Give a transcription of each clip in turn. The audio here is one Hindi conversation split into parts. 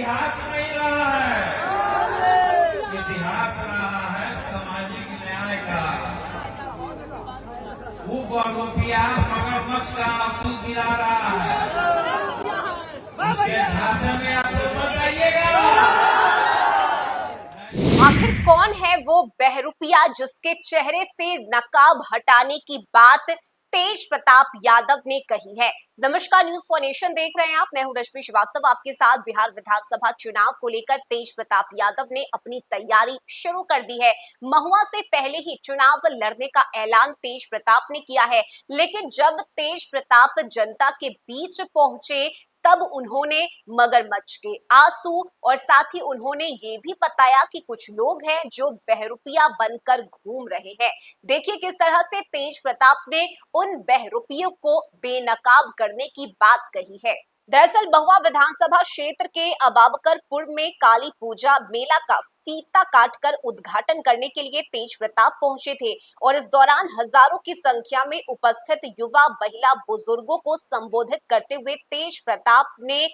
इतिहास नहीं रहा है, इतिहास रहा है सामाजिक न्याय का। वो बहुरूपिया मगरमच्छ का आंसू गिरा रहा है, उसके झांसे में आप लोग मत आइएगा। आखिर कौन है वो बहरूपिया जिसके चेहरे से नकाब हटाने की बात तेज प्रताप यादव ने कही है। नमस्कार, न्यूज फॉर नेशन देख रहे हैं आप। मैं हूं रश्मि श्रीवास्तव आपके साथ। बिहार विधानसभा चुनाव को लेकर तेज प्रताप यादव ने अपनी तैयारी शुरू कर दी है। महुआ से पहले ही चुनाव लड़ने का ऐलान तेज प्रताप ने किया है, लेकिन जब तेज प्रताप जनता के बीच पहुंचे तब उन्होंने मगरमच्छ के आंसू और साथ ही उन्होंने ये भी बताया कि कुछ लोग हैं जो बहरूपिया बनकर घूम रहे हैं। देखिए किस तरह से तेज प्रताप ने उन बहरूपियों को बेनकाब करने की बात कही है। दरअसल महुआ विधानसभा क्षेत्र के अबाबकरपुर में काली पूजा मेला का फीता काटकर उद्घाटन करने के लिए तेज प्रताप पहुंचे थे और इस दौरान हजारों की संख्या में उपस्थित युवा महिला बुजुर्गों को संबोधित करते हुए तेज प्रताप ने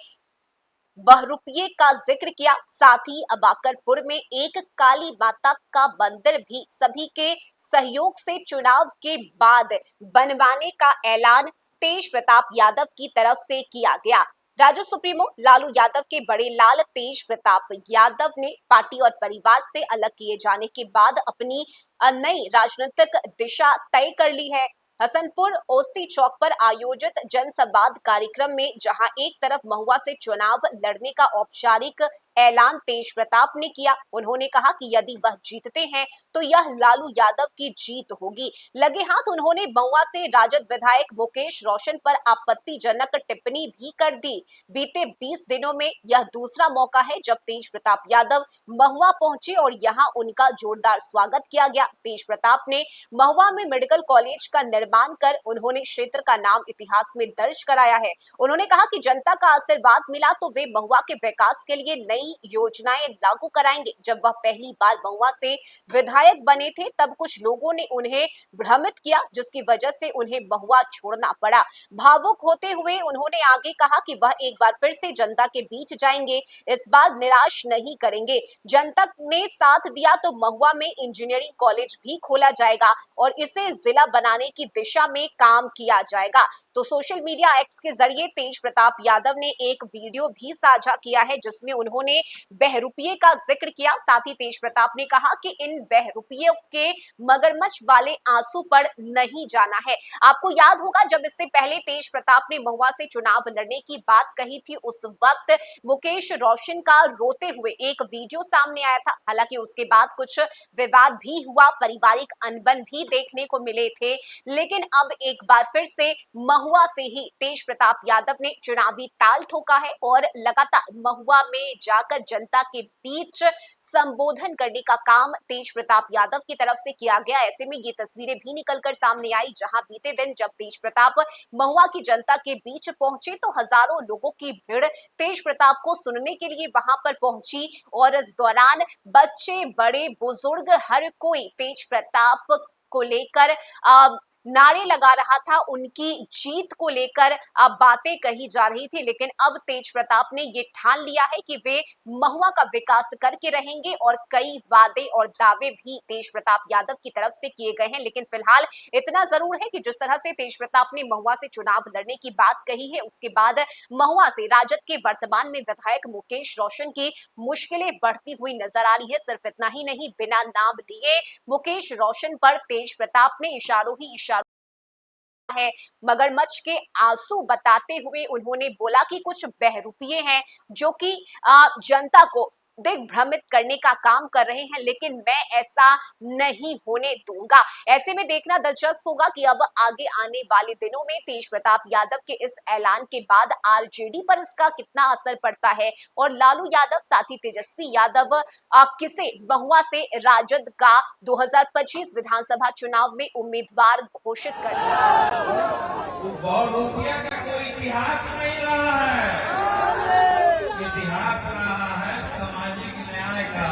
बहरूपिये का जिक्र किया। साथ ही अबाकरपुर में एक काली माता का मंदिर भी सभी के सहयोग से चुनाव के बाद बनवाने का ऐलान तेज प्रताप यादव की तरफ से किया गया। राजद सुप्रीमो लालू यादव के बड़े लाल तेज प्रताप यादव ने पार्टी और परिवार से अलग किए जाने के बाद अपनी नई राजनीतिक दिशा तय कर ली है। हसनपुर ओस्ती चौक पर आयोजित जनसंवाद कार्यक्रम में जहां एक तरफ महुआ से चुनाव लड़ने का औपचारिक ऐलान तेज प्रताप ने किया, उन्होंने कहा कि यदि वह जीतते हैं तो यह लालू यादव की जीत होगी। लगे हाथ उन्होंने महुआ से राजद विधायक मुकेश रोशन पर आपत्तिजनक टिप्पणी भी कर दी। बीते 20 दिनों में यह दूसरा मौका है जब तेज प्रताप यादव महुआ पहुंचे और यहां उनका जोरदार स्वागत किया गया। तेज प्रताप ने महुआ में मेडिकल कॉलेज का निर्माण कर उन्होंने क्षेत्र का नाम इतिहास में दर्ज कराया है। उन्होंने कहा कि जनता का आशीर्वाद मिला तो वे महुआ के विकास के लिए नई योजनाएं लागू कराएंगे। जब वह पहली बार महुआ से विधायक बने थे तब कुछ लोगों ने उन्हें भ्रमित किया, जिसकी वजह से उन्हें महुआ छोड़ना पड़ा। भावुक होते हुए उन्होंने आगे कहा कि वह एक बार फिर से जनता के बीच जाएंगे, इस बार निराश नहीं करेंगे। जनता ने साथ दिया तो महुआ में इंजीनियरिंग कॉलेज भी खोला जाएगा और इसे जिला बनाने की दिशा में काम किया जाएगा। तो सोशल मीडिया एक्स के जरिए तेज प्रताप यादव ने एक वीडियो भी साझा किया है जिसमें उन्होंने बहरूपिये का जिक्र किया। साथ ही तेज प्रताप ने कहा कि इन बहरूपियों के मगरमच्छ वाले आंसू पर नहीं जाना है। आपको याद होगा जब इससे पहले तेज प्रताप ने महुआ से चुनाव लड़ने की बात कही थी, उस वक्त मुकेश रोशन का रोते हुए एक वीडियो सामने आया था। हालांकि उसके बाद कुछ विवाद भी हुआ, पारिवारिक अनबन भी देखने को मिले थे, लेकिन अब एक बार फिर से महुआ से ही तेज प्रताप यादव ने चुनावी ताल ठोका है और लगातार महुआ में जाकर जनता के बीच संबोधन करने का काम तेज प्रताप यादव की तरफ से किया गया। ऐसे में ये तस्वीरें भी निकलकर सामने आई जहां बीते दिन जब तेज प्रताप महुआ की जनता के बीच पहुंचे तो हजारों लोगों की भीड़ तेज प्रताप को सुनने के लिए वहां पर पहुंची और इस दौरान बच्चे बड़े बुजुर्ग हर कोई तेज प्रताप को लेकर नारे लगा रहा था। उनकी जीत को लेकर बातें कही जा रही थी, लेकिन अब तेज प्रताप ने ये ठान लिया है कि वे महुआ का विकास करके रहेंगे और कई वादे और दावे भी तेज प्रताप यादव की तरफ से किए गए हैं। लेकिन फिलहाल इतना जरूर है कि जिस तरह से तेज प्रताप ने महुआ से चुनाव लड़ने की बात कही है, उसके बाद महुआ से राजद के वर्तमान में विधायक मुकेश रोशन की मुश्किलें बढ़ती हुई नजर आ रही है। सिर्फ इतना ही नहीं, बिना नाम लिए मुकेश रोशन पर तेज प्रताप ने इशारों ही है मगरमच्छ के आंसू बताते हुए उन्होंने बोला कि कुछ बहरूपिये हैं जो कि जनता को दिग्भ्रमित करने का काम कर रहे हैं, लेकिन मैं ऐसा नहीं होने दूंगा। ऐसे में देखना दिलचस्प होगा कि अब आगे आने वाले दिनों में तेज प्रताप यादव के इस ऐलान के बाद आरजेडी पर इसका कितना असर पड़ता है और लालू यादव साथ ही तेजस्वी यादव किसे महुआ से राजद का 2025 विधानसभा चुनाव में उम्मीदवार घोषित कर बहुरूपिया का कोई इतिहास नहीं रहा है, इतिहास रहा है सामाजिक न्याय का।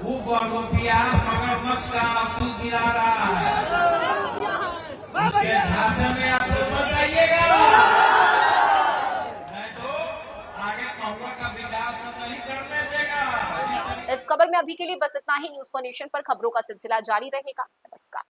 वो बहुरूपिया मगरमच्छ का आंसू गिरा रहा है, उसके झांसे में आप लोग मत आइएगा, नहीं तो आगे इस खबर में अभी के लिए बस इतना ही। न्यूज़ फॉर नेशन पर खबरों का सिलसिला जारी रहेगा। नमस्कार।